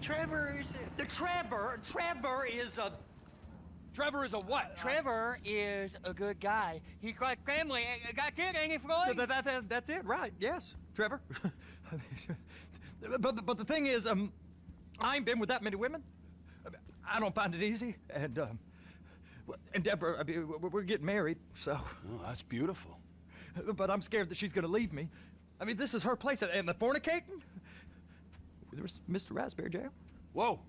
Trevor is The Trevor is a... Trevor is a what? Trevor is a good guy. He's like family. That's it, ain't it, Floyd? That's it, right? Yes, Trevor. but the thing is, I ain't been with that many women. I don't find it easy, and Deborah, I mean, we're getting married, so. Oh, that's beautiful. But I'm scared that she's gonna leave me. I mean, this is her place, and the fornicating. There's Mr. Raspberry Jam. Whoa,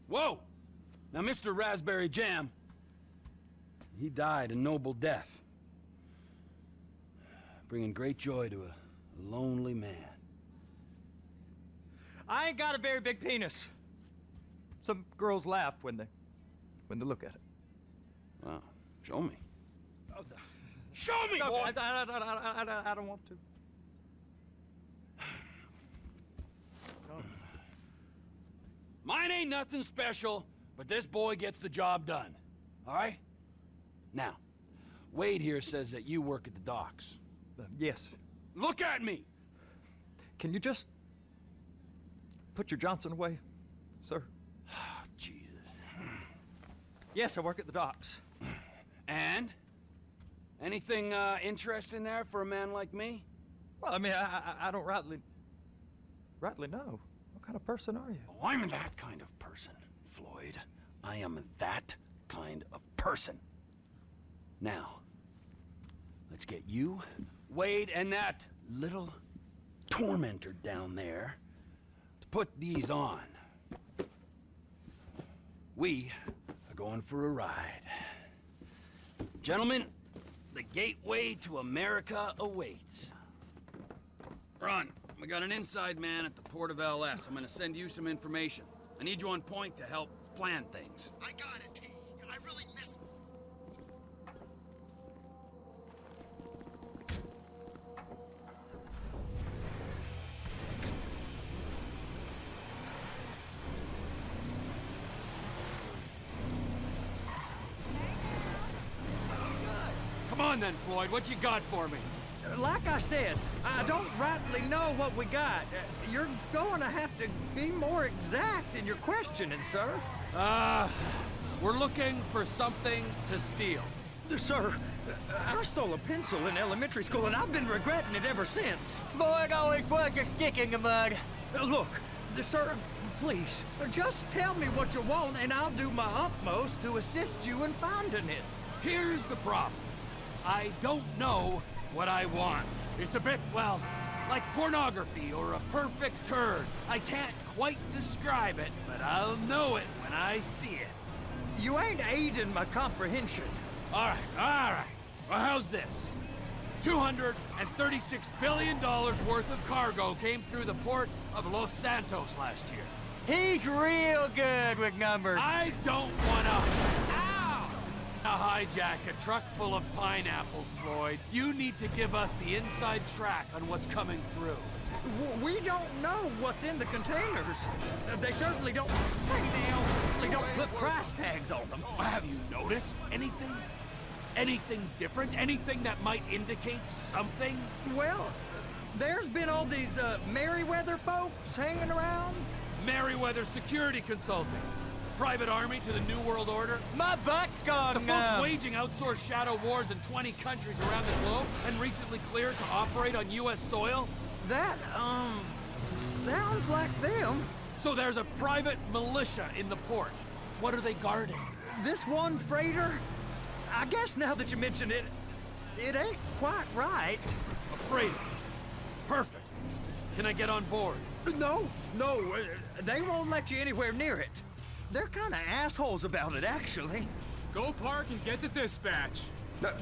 whoa! Now, Mr. Raspberry Jam, he died a noble death, bringing great joy to a lonely man. I ain't got a very big penis. Some girls laugh when they look at it. Wow, show me. Show me, boy! I don't want to. Mine ain't nothing special, but this boy gets the job done. All right? Now, Wade here says that you work at the docks. Yes. Look at me! Can you just put your Johnson away, sir? Jesus. Yes, I work at the docks. And? Anything interesting there for a man like me? Well, I mean, I don't rightly know. What kind of person are you? Oh, I'm that kind of person, Floyd. I am that kind of person. Now, let's get you, Wade, and that little tormentor down there to put these on. We are going for a ride. Gentlemen, the gateway to America awaits. Ron, we got an inside man at the port of LS. I'm gonna send you some information. I need you on point to help plan things. I got it, T. I really miss... Come on then, Floyd, what you got for me? Like I said, I don't rightly know what we got. You're going to have to be more exact in your questioning, sir. We're looking for something to steal. Sir, I stole a pencil in elementary school, and I've been regretting it ever since. Floyd always puts a stick in the mud. Look, sir, please, just tell me what you want, and I'll do my utmost to assist you in finding it. Here's the problem. I don't know what I want. It's a bit, well, like pornography or a perfect turd. I can't quite describe it, but I'll know it when I see it. You ain't aiding my comprehension. All right. Well, how's this? $236 billion worth of cargo came through the port of Los Santos last year. He's real good with numbers. I don't wanna hijack a truck full of pineapples, Floyd. You need to give us the inside track on what's coming through. We don't know what's in the containers. They certainly don't put price tags on them. Have you noticed anything? Anything different? Anything that might indicate something? Well, there's been all these Merryweather folks hanging around. Merryweather Security Consulting. Private army to the New World Order. My butt's gone The folks waging outsourced shadow wars in 20 countries around the globe and recently cleared to operate on U.S. soil. That, sounds like them. So there's a private militia in the port. What are they guarding? This one freighter, I guess now that you mention it, it ain't quite right. A freighter. Perfect. Can I get on board? No, they won't let you anywhere near it. They're kind of assholes about it, actually. Go park and get to dispatch.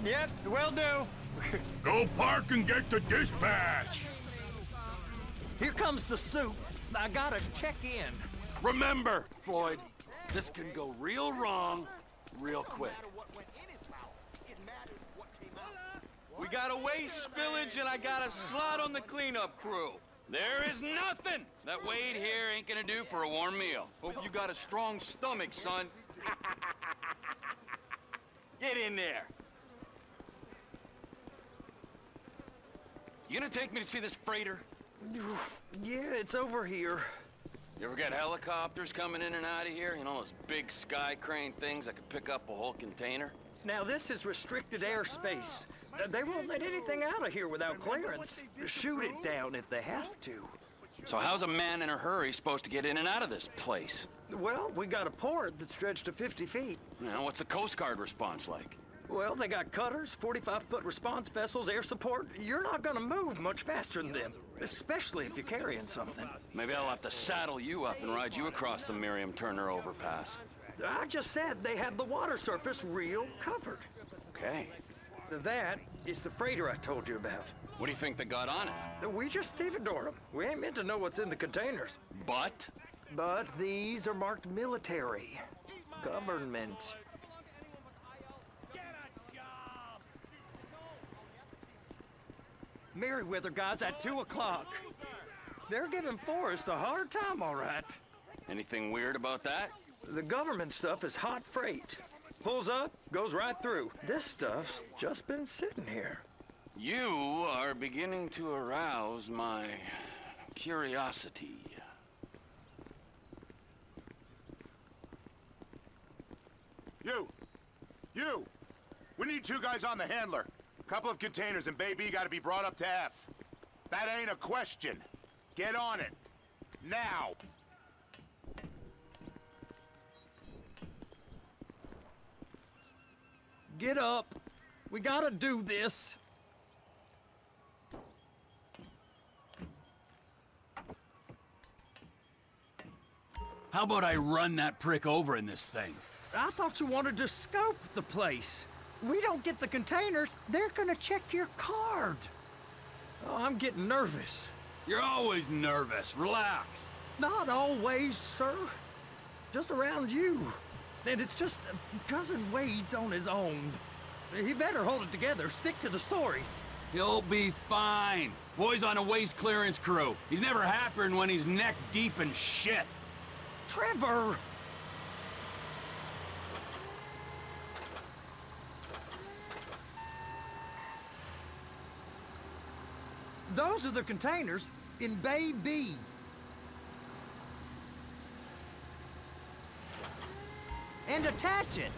Yep, will do. Go park and get to dispatch. Here comes the soup. I gotta check in. Remember, Floyd, this can go real wrong real quick. We got a waste spillage and I got a slot on the cleanup crew. There is nothing that Wade here ain't gonna do for a warm meal. Hope you got a strong stomach, son. Get in there. You gonna take me to see this freighter? Yeah, it's over here. You ever get helicopters coming in and out of here? You know, those big sky crane things that could pick up a whole container? Now, this is restricted airspace. They won't let anything out of here without clearance. Shoot it down if they have to. So how's a man in a hurry supposed to get in and out of this place? Well, we got a port that's stretched to 50 feet. You know, what's the Coast Guard response like? Well, they got cutters, 45-foot response vessels, air support. You're not gonna move much faster than them, especially if you're carrying something. Maybe I'll have to saddle you up and ride you across the Miriam-Turner overpass. I just said they had the water surface real covered. Okay. That is the freighter I told you about. What do you think they got on it? We just stevedore them. We ain't meant to know what's in the containers. But? But these are marked military. Government. Merriweather guys at 2 o'clock. They're giving Forrest a hard time, all right. Anything weird about that? The government stuff is hot freight. Pulls up, goes right through. This stuff's just been sitting here. You are beginning to arouse my curiosity. You! We need 2 guys on the handler. Couple of containers and Baby gotta be brought up to F. That ain't a question. Get on it. Now! Get up. We gotta do this. How about I run that prick over in this thing? I thought you wanted to scope the place. We don't get the containers, they're gonna check your card. Oh, I'm getting nervous. You're always nervous. Relax. Not always, sir. Just around you. And it's just Cousin Wade's on his own. He better hold it together, stick to the story. He'll be fine. Boy's on a waste clearance crew. He's never happier than when he's neck deep in shit. Trevor! Those are the containers in Bay B. And attach it.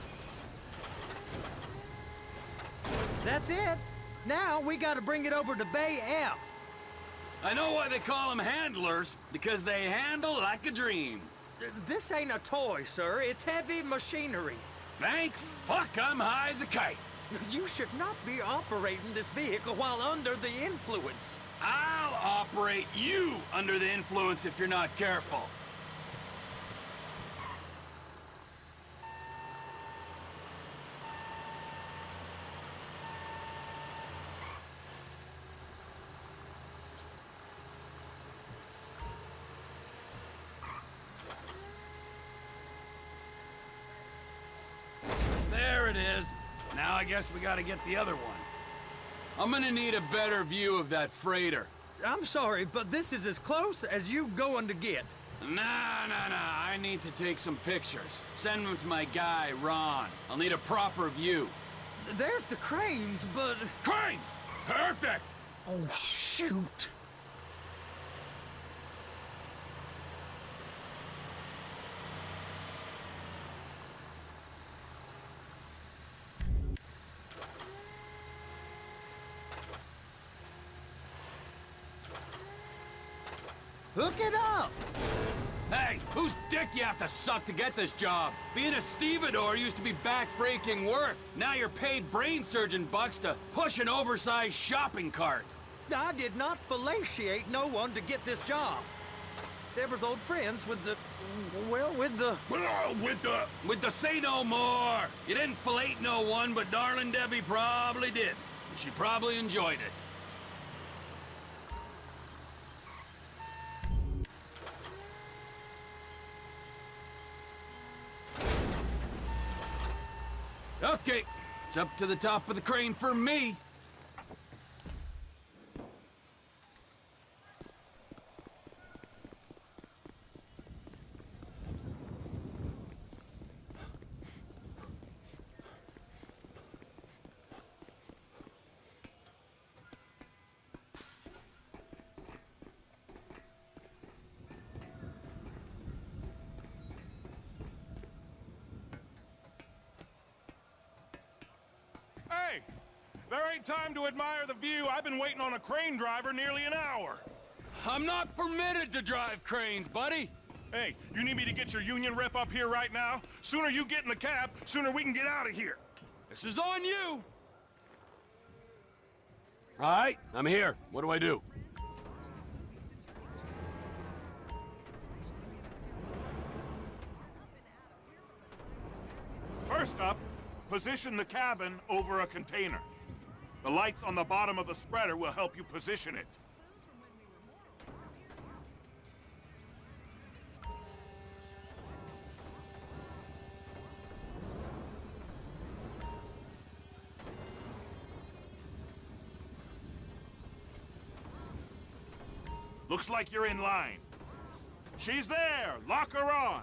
That's it. Now we gotta bring it over to Bay F. I know why they call them handlers, because they handle like a dream. This ain't a toy, sir. It's heavy machinery. Thank fuck I'm high as a kite. You should not be operating this vehicle while under the influence. I'll operate you under the influence if you're not careful. There it is. Now I guess we gotta get the other one. I'm gonna need a better view of that freighter. I'm sorry, but this is as close as you going to get. Nah. I need to take some pictures. Send them to my guy, Ron. I'll need a proper view. There's the cranes, but... Cranes! Perfect! Oh, shoot. Hook it up! Hey, whose dick you have to suck to get this job? Being a stevedore used to be back-breaking work. Now you're paid brain surgeon bucks to push an oversized shopping cart. I did not fellatiate no one to get this job. Deborah's old friends with the... well, with the... With the say no more. You didn't fillet no one, but darling Debbie probably did. She probably enjoyed it. Okay, it's up to the top of the crane for me. There ain't time to admire the view. I've been waiting on a crane driver nearly an hour. I'm not permitted to drive cranes, buddy. Hey, you need me to get your union rep up here right now? Sooner you get in the cab, sooner we can get out of here. This is on you. All right, I'm here. What do I do? First up, position the cabin over a container. The lights on the bottom of the spreader will help you position it. Looks like you're in line. She's there! Lock her on!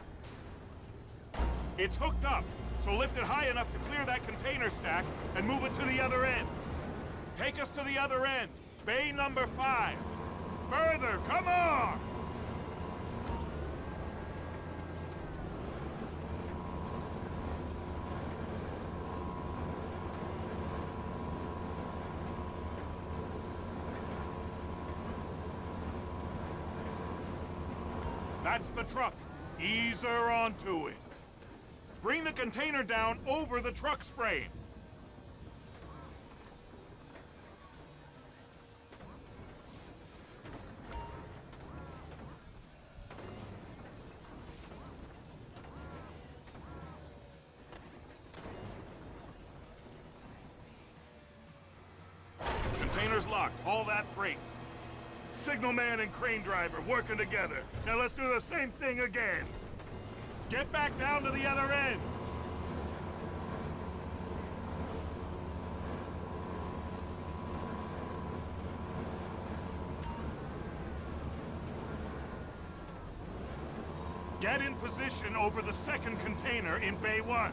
It's hooked up, so lift it high enough to clear that container stack and move it to the other end. Take us to the other end, bay number 5. Further, come on! That's the truck. Ease her onto it. Bring the container down over the truck's frame. Container's locked. Haul that freight. Signalman and crane driver working together. Now let's do the same thing again. Get back down to the other end. Get in position over the second container in Bay 1.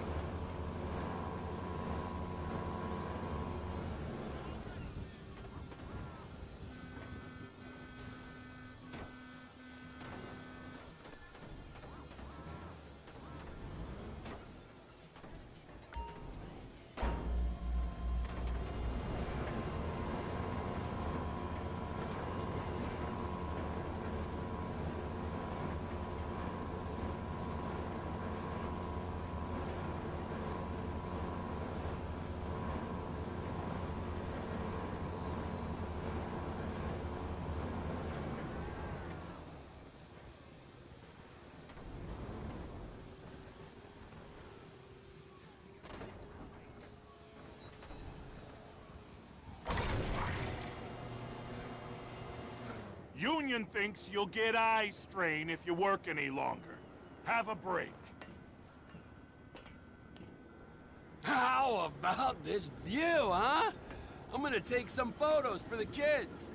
Union thinks you'll get eye strain if you work any longer. Have a break. How about this view, huh? I'm gonna take some photos for the kids.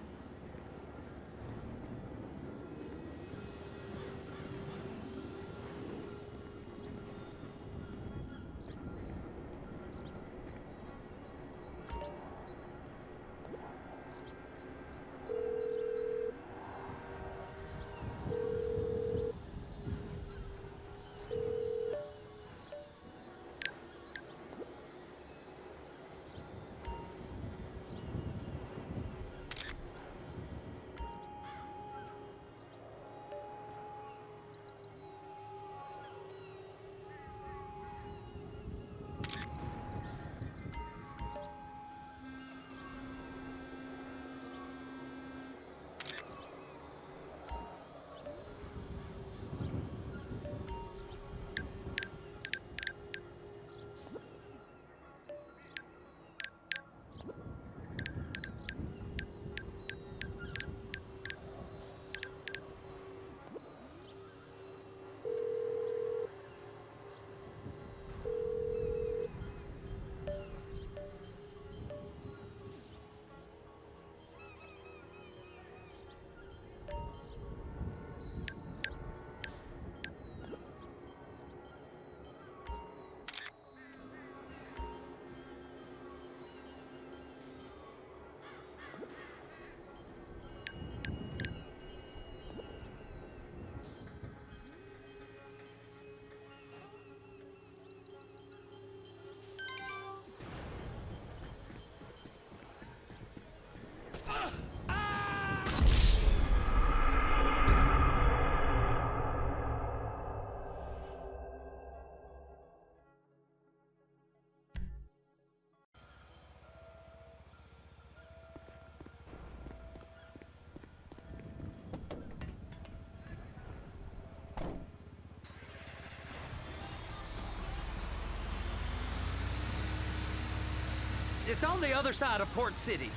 It's on the other side of Port City.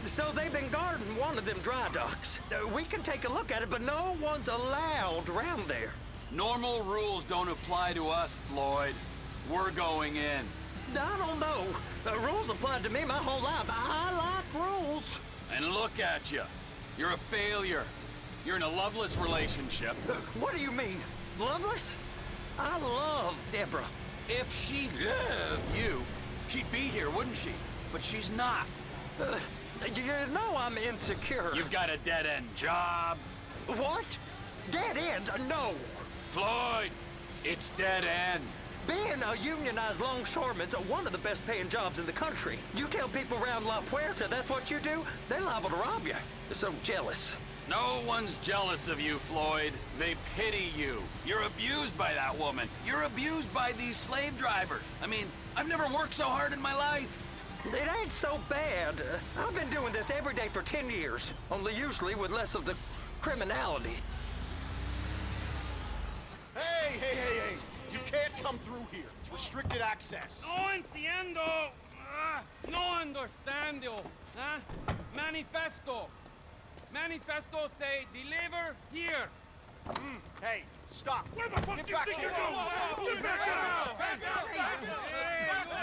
So they've been guarding one of them dry docks. We can take a look at it, but no one's allowed around there. Normal rules don't apply to us, Floyd. We're going in. I don't know. The rules applied to me my whole life. I like rules. And look at you. You're a failure. You're in a loveless relationship. What do you mean? Loveless? I love Deborah. If she loved you, she'd be here, wouldn't she? But she's not. You know I'm insecure. You've got a dead-end job. What? Dead end? No. Floyd, it's dead end. Being a unionized longshoreman's one of the best paying jobs in the country. You tell people around La Puerta that's what you do, they're liable to rob you. They're so jealous. No one's jealous of you, Floyd. They pity you. You're abused by that woman. You're abused by these slave drivers. I mean, I've never worked so hard in my life. It ain't so bad. I've been doing this every day for 10 years, only usually with less of the criminality. Hey! You can't come through here. It's restricted access. No entiendo. No understando. Manifesto. Manifesto say deliver here. Hey, stop. Where the fuck do you think you're going?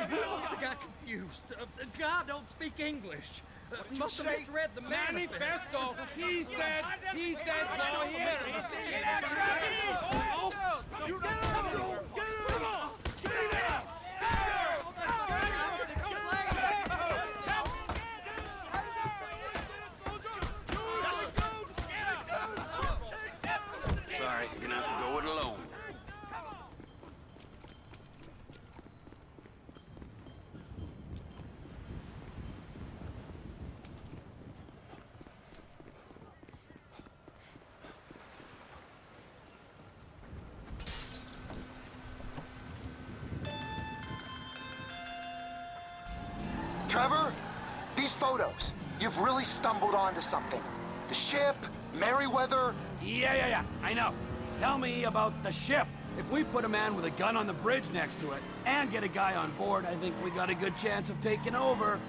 He must have got confused. God don't speak English. Must have misread the Manifesto. He said go here. Sorry, you're gonna have to go it alone. Trevor, these photos. You've really stumbled onto something. The ship, Merryweather. Yeah. I know. Tell me about the ship. If we put a man with a gun on the bridge next to it and get a guy on board, I think we got a good chance of taking over.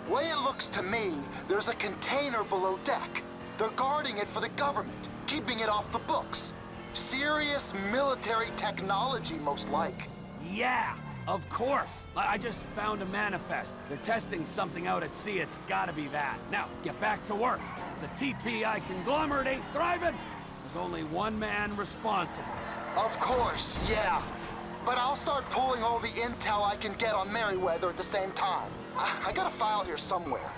Way it looks to me, there's a container below deck. They're guarding it for the government, keeping it off the books. Serious military technology, most like. Yeah, of course. I just found a manifest. They're testing something out at sea. It's gotta be that. Now, get back to work. The TPI conglomerate ain't thriving. There's only one man responsible. Of course, yeah. But I'll start pulling all the intel I can get on Merryweather at the same time. I got a file here somewhere.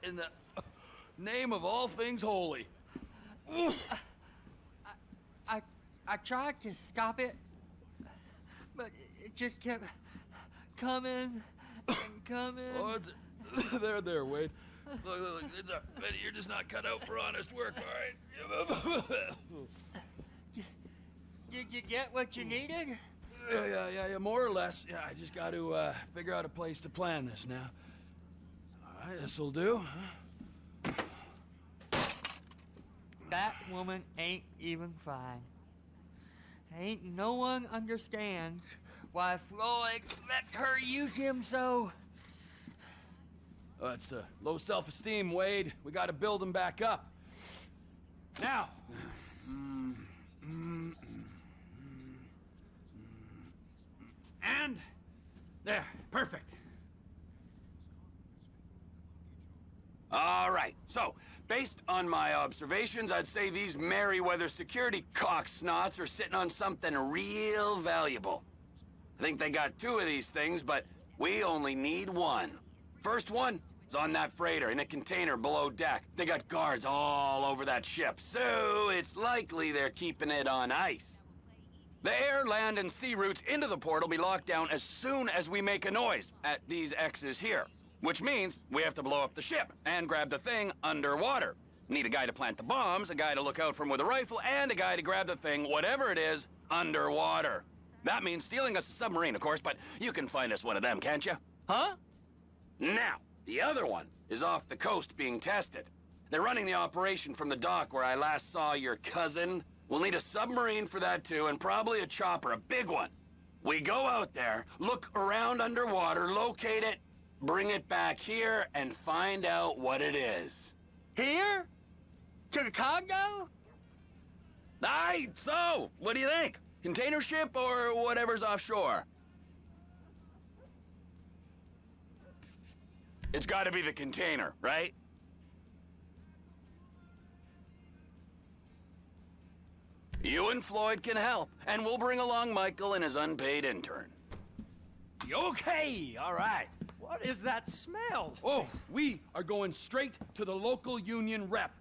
in the name of all things holy? I tried to stop it, but it just kept coming and coming. Oh, it's there, Wade. Look, you're just not cut out for honest work, all right? Did you get what you needed? Yeah, more or less. Yeah, I just got to figure out a place to plan this now. All right, this'll do. That woman ain't even fine. Ain't no one understands why Floyd lets her use him so. It's low self-esteem, Wade. We got to build him back up. Now. And there, perfect. All right, so, based on my observations, I'd say these Merryweather security cocksnots are sitting on something real valuable. I think they got 2 of these things, but we only need 1. First one is on that freighter in a container below deck. They got guards all over that ship, so it's likely they're keeping it on ice. The air, land, and sea routes into the port will be locked down as soon as we make a noise at these X's here. Which means we have to blow up the ship and grab the thing underwater. Need a guy to plant the bombs, a guy to look out for him with a rifle, and a guy to grab the thing, whatever it is, underwater. That means stealing us a submarine, of course, but you can find us one of them, can't you? Huh? Now, the other one is off the coast being tested. They're running the operation from the dock where I last saw your cousin. We'll need a submarine for that too, and probably a chopper, a big one. We go out there, look around underwater, locate it, bring it back here, and find out what it is. Here? To the Congo? Aye, so, what do you think? Container ship or whatever's offshore? It's gotta be the container, right? You and Floyd can help, and we'll bring along Michael and his unpaid intern. Okay, all right. What is that smell? Oh, we are going straight to the local union rep.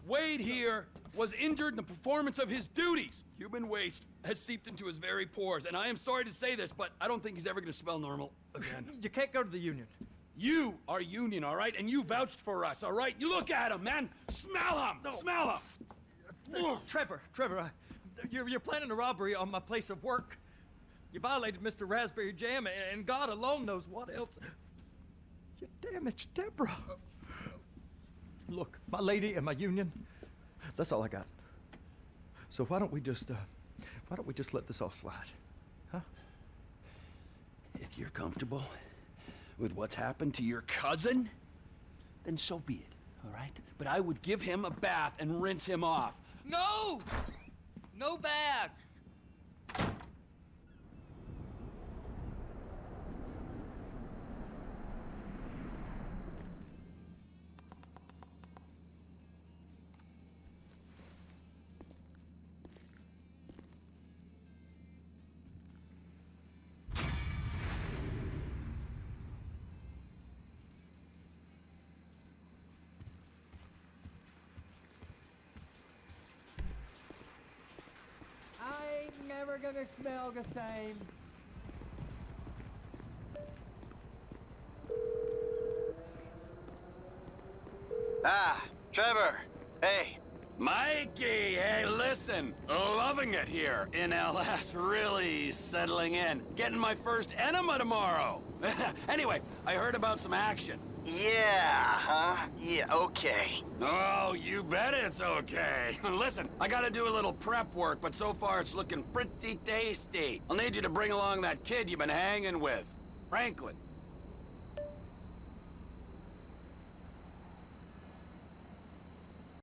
Wade here was injured in the performance of his duties. Human waste has seeped into his very pores, and I am sorry to say this, but I don't think he's ever going to smell normal again. You can't go to the union. You are union, all right? And you vouched for us, all right? You look at him, man. Smell him. No. Smell him. Trevor, you're planning a robbery on my place of work. You violated Mr. Raspberry Jam, and God alone knows what else. You damaged Deborah. Look, my lady and my union, that's all I got. So why don't we just let this all slide, huh? If you're comfortable with what's happened to your cousin, then so be it, all right? But I would give him a bath and rinse him off. No! No bath! I ain't never gonna smell the same. Ah, Trevor. Hey. Mikey, hey, listen. Loving it here in LS. Really settling in. Getting my first enema tomorrow. Anyway, I heard about some action. Yeah, huh? Yeah, okay. Oh, you bet it's okay. Listen, I gotta do a little prep work, but so far it's looking pretty tasty. I'll need you to bring along that kid you've been hanging with. Franklin.